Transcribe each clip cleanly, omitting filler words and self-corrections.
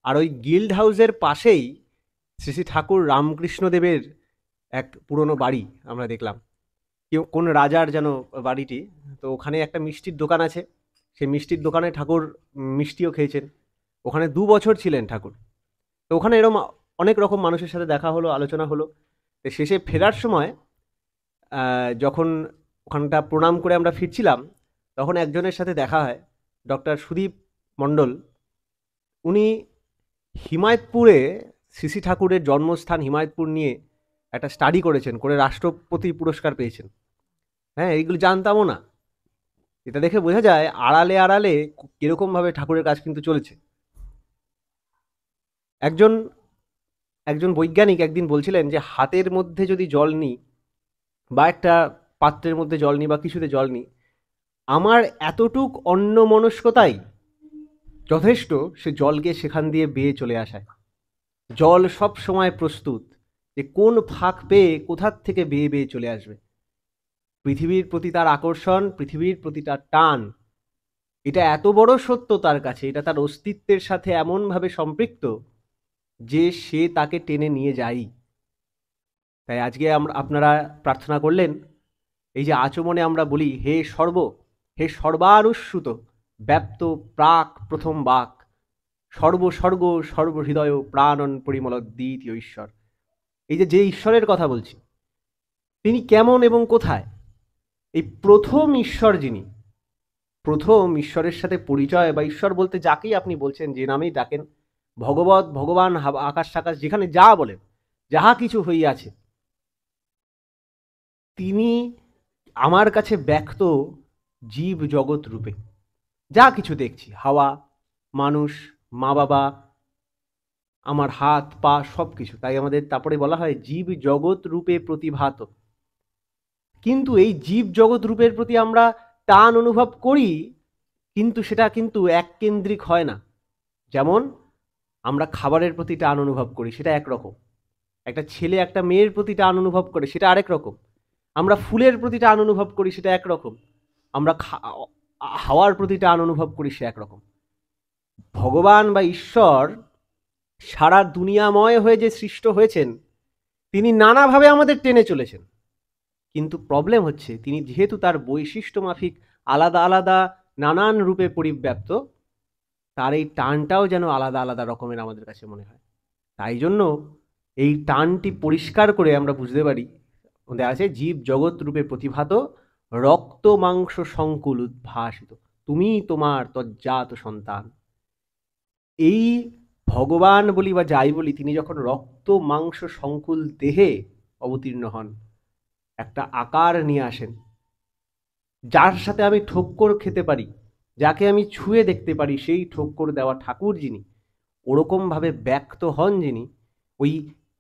আর ওই গিল্ড হাউসের পাশেই শ্রী শ্রী ঠাকুর রামকৃষ্ণদেবের এক পুরনো বাড়ি আমরা দেখলাম। কেউ কোন রাজার যেন বাড়িটি। তো ওখানে একটা মিষ্টির দোকান আছে। সেই মিষ্টির দোকানে ঠাকুর মিষ্টিও খেয়েছেন। ওখানে ২ বছর ছিলেন ঠাকুর। তো ওখানে এরকম অনেক রকম মানুষের সাথে দেখা হলো, আলোচনা হলো। তো শেষে ফেরার সময় যখন ওখানটা প্রণাম করে আমরা ফিরছিলাম, তখন একজনের সাথে দেখা হয়, ডক্টর সুদীপ মণ্ডল। উনি হিমায়তপুরে শ্রী শ্রী ঠাকুরের জন্মস্থান হিমায়তপুর নিয়ে একটা স্টাডি করেছেন, করে রাষ্ট্রপতি পুরস্কার পেয়েছেন। হ্যাঁ, এইগুলো জানতামও না। এটা দেখে বোঝা যায় আড়ালে আড়ালে কিরকমভাবে ঠাকুরের কাজ কিন্তু চলেছে। একজন একজন বৈজ্ঞানিক একদিন বলছিলেন যে হাতের মধ্যে যদি জল নিই, বা একটা পাত্রের মধ্যে জল নিই, বা কিছুতে জল নিই, আমার এতটুক অন্যমনস্কতাই যথেষ্ট সে জলকে সেখান দিয়ে বেয়ে চলে আসায়। জল সব সময় প্রস্তুত যে কোন ফাঁক পেয়ে কোথার থেকে বেয়ে বেয়ে চলে আসবে। পৃথিবীর প্রতি তার আকর্ষণ, পৃথিবীর প্রতি তার টান, এটা এত বড় সত্য তার কাছে, এটা তার অস্তিত্বের সাথে এমনভাবে সম্পৃক্ত যে সে তাকে টেনে নিয়ে যায়। তাই আজকে আপনারা প্রার্থনা করলেন, এই যে আচমনে আমরা বলি হে সর্বানুস্যুত ব্যাপ্ত প্রাক প্রথম বাক, সর্বসর্গ সর্বহৃদয় প্রাণন পরিমল দ্বিতীয় ঈশ্বর। এই যে ঈশ্বরের কথা বলছি, তিনি কেমন এবং কোথায়? এই প্রথম ঈশ্বর যিনি, প্রথম ঈশ্বরের সাথে পরিচয়, বা ঈশ্বর বলতে যাকেই আপনি বলছেন, যে নামেই ডাকেন, ভগবত, ভগবান, আকাশ সাকাশ, যেখানে যা বলেন, যাহা কিছু হইয়াছে, তিনি আমার কাছে ব্যক্ত জীব জগৎ রূপে। যা কিছু দেখছি, হাওয়া, মানুষ, মা বাবা, আমার হাত পা, সব কিছু। তাই আমাদের তারপরে বলা হয় জীব জগৎ রূপে প্রতিভাত। কিন্তু এই জীব জগৎ রূপের প্রতি আমরা টান অনুভব করি, কিন্তু সেটা কিন্তু এককেন্দ্রিক হয় না। যেমন আমরা খাবারের প্রতি টান অনুভব করি, সেটা একরকম। একটা ছেলে একটা মেয়ের প্রতি টান অনুভব করে, সেটা আরেক রকম। আমরা ফুলের প্রতি টান অনুভব করি, সেটা একরকম। আমরা হাওয়ার প্রতি টান অনুভব করি, সে একরকম। ভগবান বা ঈশ্বর সারা দুনিয়াময় হয়ে যে সৃষ্ট হয়েছেন, তিনি নানাভাবে আমাদের টেনে চলেছেন। কিন্তু প্রবলেম হচ্ছে, তিনি যেহেতু তার বৈশিষ্ট্য মাফিক আলাদা আলাদা নানান রূপে পরিব্যাপ্ত, তার এই টানটাও যেন আলাদা আলাদা রকমের আমাদের কাছে মনে হয়। তাই জন্য এই টানটি পরিষ্কার করে আমরা বুঝতে পারি, ওদের আছে জীব জগৎ রূপে প্রতিভাত, রক্ত মাংস সংকুল উদ্ভাসিত, তুমি তোমার তজ্জাত সন্তান। এই ভগবান বলি বা যাই বলি, তিনি যখন রক্ত মাংস সংকুল দেহে অবতীর্ণ হন, একটা আকার নিয়ে আসেন, যার সাথে আমি ঠক্কর খেতে পারি, যাকে আমি ছুঁয়ে দেখতে পারি, সেই ঠক্কর দেওয়া ঠাকুর যিনি, ওরকমভাবে ব্যক্ত হন যিনি, ওই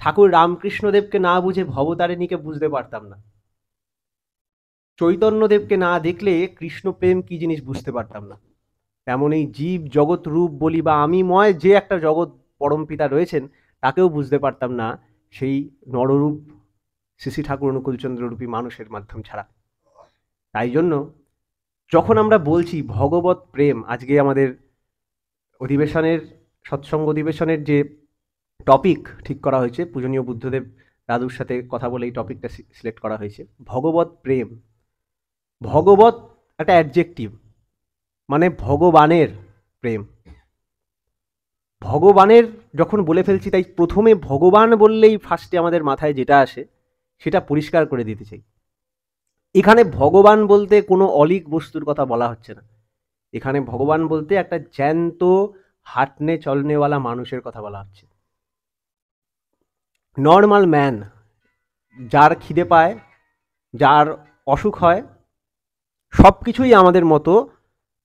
ঠাকুর রামকৃষ্ণদেবকে না বুঝে ভবতারিণীকে বুঝতে পারতাম না। চৈতন্যদেবকে না দেখলে কৃষ্ণ প্রেম কি জিনিস বুঝতে পারতাম না। তেমন এই জীব জগৎ রূপ বলি বা আমিময় যে একটা জগৎ পরমপিতা রয়েছেন, তাকেও বুঝতে পারতাম না সেই নররূপ শ্রী শ্রী ঠাকুর অনুকূলচন্দ্র রূপী মানুষের মাধ্যম ছাড়া। তাই জন্য যখন আমরা বলছি ভগবত প্রেম, আজকে আমাদের অধিবেশনের, সৎসঙ্গ অধিবেশনের যে টপিক ঠিক করা হয়েছে, পূজনীয় বুদ্ধদেব দাদুর সাথে কথা বলে এই টপিকটা সিলেক্ট করা হয়েছে, ভগবত প্রেম। ভগবত একটা অ্যাডজেক্টিভ, মানে ভগবানের প্রেম। ভগবানের যখন বলে ফেলছি, তাই প্রথমে ভগবান বললেই ফার্স্টে আমাদের মাথায় যেটা আসে, সেটা পরিষ্কার করে দিতে চাই। এখানে ভগবান বলতে কোনো অলিক বস্তুর কথা বলা হচ্ছে না। এখানে ভগবান বলতে একটা জ্যান্ত হাঁটনে চলনেওয়ালা মানুষের কথা বলা হচ্ছে। নর্মাল ম্যান, যার খিদে পায়, যার অসুখ হয়, সব কিছুই আমাদের মতো,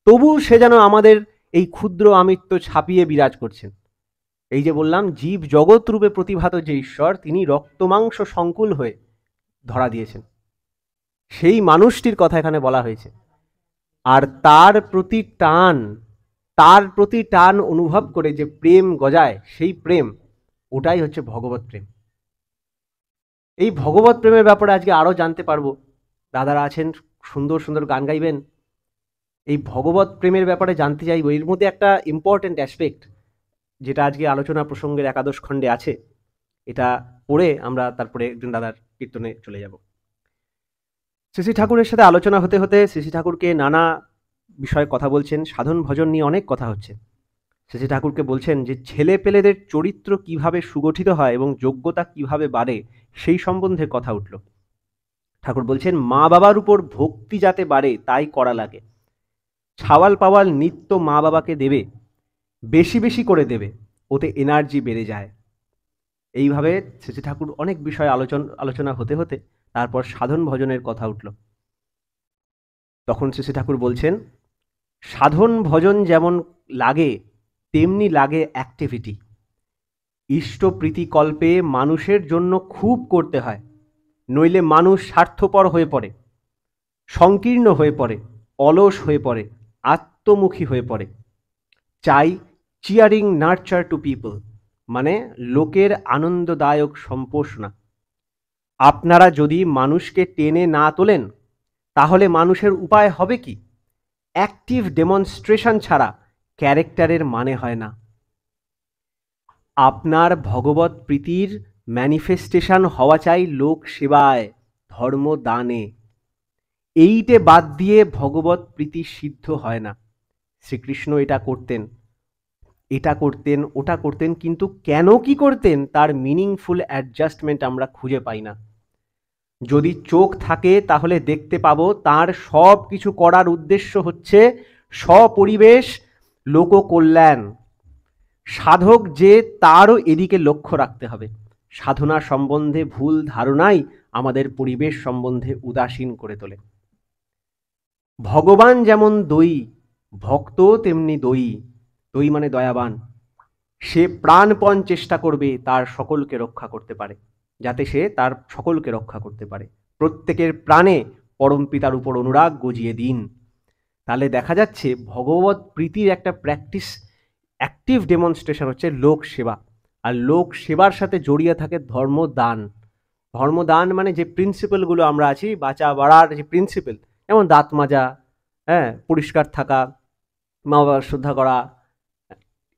তবু সে যেন আমাদের এই ক্ষুদ্র আমিত্ব ছাপিয়ে বিরাজ করছেন। এই যে বললাম জীব জগৎ রূপে প্রতিভাত যে ঈশ্বর, তিনি রক্তমাংস সংকুল হয়ে ধরা দিয়েছেন, সেই মানুষটির কথা এখানে বলা হয়েছে। আর তার প্রতি টান অনুভব করে যে প্রেম গজায়, সেই প্রেম, ওটাই হচ্ছে ভগবত প্রেম। এই ভগবত প্রেমের ব্যাপারে আজকে আরো জানতে পারবো। দাদারা আছেন, সুন্দর সুন্দর গান গাইবেন। এই ভগবত প্রেমের ব্যাপারে জানতে চাইবো। এর মধ্যে একটা ইম্পর্টেন্ট অ্যাসপেক্ট, যেটা আজকে আলোচনা প্রসঙ্গের একাদশ খণ্ডে আছে, এটা পড়ে আমরা তারপরে একজন দাদার কীর্তনে চলে যাব। শ্রী ঠাকুরের সাথে আলোচনা হতে হতে শ্রী ঠাকুরকে নানা বিষয়ে কথা বলছেন, সাধন ভজন নিয়ে অনেক কথা হচ্ছে। শ্রী ঠাকুরকে বলছেন যে ছেলে পেলেদের চরিত্র কিভাবে সুগঠিত হয় এবং যোগ্যতা কিভাবে বাড়ে সেই সম্বন্ধে কথা উঠল। ঠাকুর বলছেন মা বাবার উপর ভক্তি যাতে বাড়ে তাই করা লাগে। ছাওয়াল পাওয়াল নিত্য মা বাবাকে দেবে, বেশি বেশি করে দেবে, ওতে এনার্জি বেড়ে যায়। এইভাবে শ্রী ঠাকুর অনেক বিষয় আলোচনা হতে হতে তারপর সাধন ভজনের কথা উঠল। তখন শ্রী ঠাকুর বলছেন সাধন ভজন যেমন লাগে তেমনি লাগে অ্যাক্টিভিটি। ইষ্টপ্রীতিকল্পে মানুষের জন্য খুব করতে হয়, নইলে মানুষ স্বার্থপর হয়ে পড়ে, সংকীর্ণ হয়ে পড়ে, অলস হয়ে পড়ে, আত্মমুখী হয়ে পড়ে। চাই চিয়ারিং নার্চার টু পিপল, মানে লোকের আনন্দদায়ক সম্পোষণা। আপনারা যদি মানুষকে টেনে না তোলেন তাহলে মানুষের উপায় হবে কি? অ্যাক্টিভ ডেমনস্ট্রেশন ছাড়া ক্যারেক্টারের মানে হয় না। আপনার ভগবত প্রীতির ম্যানিফেস্টেশন হওয়া চাই লোক সেবায়, ধর্ম দানে। এইটে বাদ দিয়ে ভগবত প্রীতি সিদ্ধ হয় না। শ্রীকৃষ্ণ এটা করতেন, এটা করতেন, ওটা করতেন, কিন্তু কেন কি করতেন তার মিনিংফুল অ্যাডজাস্টমেন্ট আমরা খুঁজে পাই না। যদি চোখ থাকে তাহলে দেখতে পাবো তার সব কিছু করার উদ্দেশ্য হচ্ছে স্বপরিবেশ, লোককল্যাণ। সাধক যে তারও এদিকে লক্ষ্য রাখতে হবে। সাধনা সম্বন্ধে ভুল ধারণাই আমাদের পরিবেশ সম্বন্ধে উদাসীন করে তোলে। ভগবান যেমন দই, ভক্ত তেমনি দই। দই মানে দয়াবান। সে প্রাণপণ চেষ্টা করবে তার সকলকে রক্ষা করতে পারে, যাতে সে তার সকলকে রক্ষা করতে পারে। প্রত্যেকের প্রাণে পরম পিতার উপর অনুরাগ গজিয়ে দিন। তাহলে দেখা যাচ্ছে ভগবত প্রীতির একটা প্র্যাকটিস, অ্যাক্টিভ ডেমনস্ট্রেশন হচ্ছে লোক সেবা। আর লোক সেবার সাথে জড়িয়ে থাকে ধর্মদান। ধর্মদান মানে যে প্রিন্সিপালগুলো আমরা আছি, বাঁচা বাড়ার যে প্রিন্সিপাল, যেমন দাঁত মাজা, হ্যাঁ, পরিষ্কার থাকা, মা বাবার শ্রদ্ধা করা,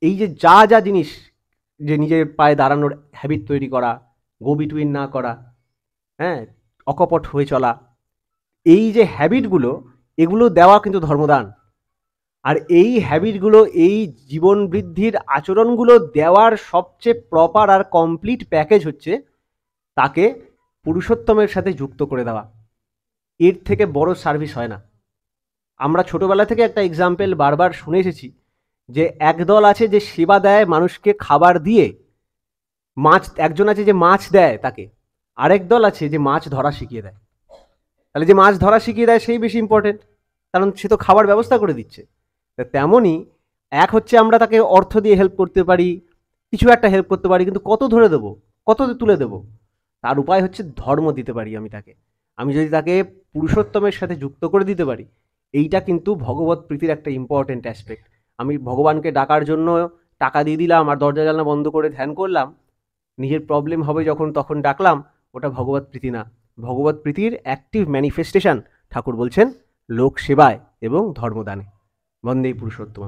এই যে যা যা জিনিস, যে নিজের পায়ে দাঁড়ানোর হ্যাবিট তৈরি করা, গো বিটুইন না করা, হ্যাঁ, অকপট হয়ে চলা, এই যে হ্যাবিটগুলো, এগুলো দেওয়া কিন্তু ধর্মদান। আর এই হ্যাবিটগুলো, এই জীবন বৃদ্ধির আচরণগুলো দেওয়ার সবচেয়ে প্রপার আর কমপ্লিট প্যাকেজ হচ্ছে তাকে পুরুষোত্তমের সাথে যুক্ত করে দেওয়া। এর থেকে বড় সার্ভিস হয় না। আমরা ছোটবেলা থেকে একটা এক্সাম্পল বারবার শুনে এসেছি যে একদল আছে যে সেবা দেয় মানুষকে খাবার দিয়ে, মাছ, একজন আছে যে মাছ দেয় তাকে, আরেক দল আছে যে মাছ ধরা শিখিয়ে দেয়। তাহলে যে মাছ ধরা শিখিয়ে দেয় সেই বেশি ইম্পর্টেন্ট, কারণ সে তো খাবার ব্যবস্থা করে দিচ্ছে। তেমনই এক হচ্ছে আমরা তাকে অর্থ দিয়ে হেল্প করতে পারি, কিছু একটা হেল্প করতে পারি, কিন্তু কত ধরে দেবো, কত তুলে দেবো? তার উপায় হচ্ছে ধর্ম দিতে পারি আমি তাকে। আমি যদি তাকে পুরুষোত্তমের সাথে যুক্ত করে দিতে পারি, এইটা কিন্তু ভগবত প্রীতির একটা ইম্পর্টেন্ট অ্যাসপেক্ট। আমি ভগবানকে ডাকার জন্য টাকা দিয়ে দিলাম আর দরজা জানলা বন্ধ করে ধ্যান করলাম, নিজের প্রবলেম হবে যখন তখন ডাকলাম, ওটা ভগবত প্রীতি না। ভগবত প্রীতির অ্যাক্টিভ ম্যানিফেস্টেশন ঠাকুর বলছেন লোক সেবায় এবং ধর্মদানে। বন্দেই পুরুষোত্তম।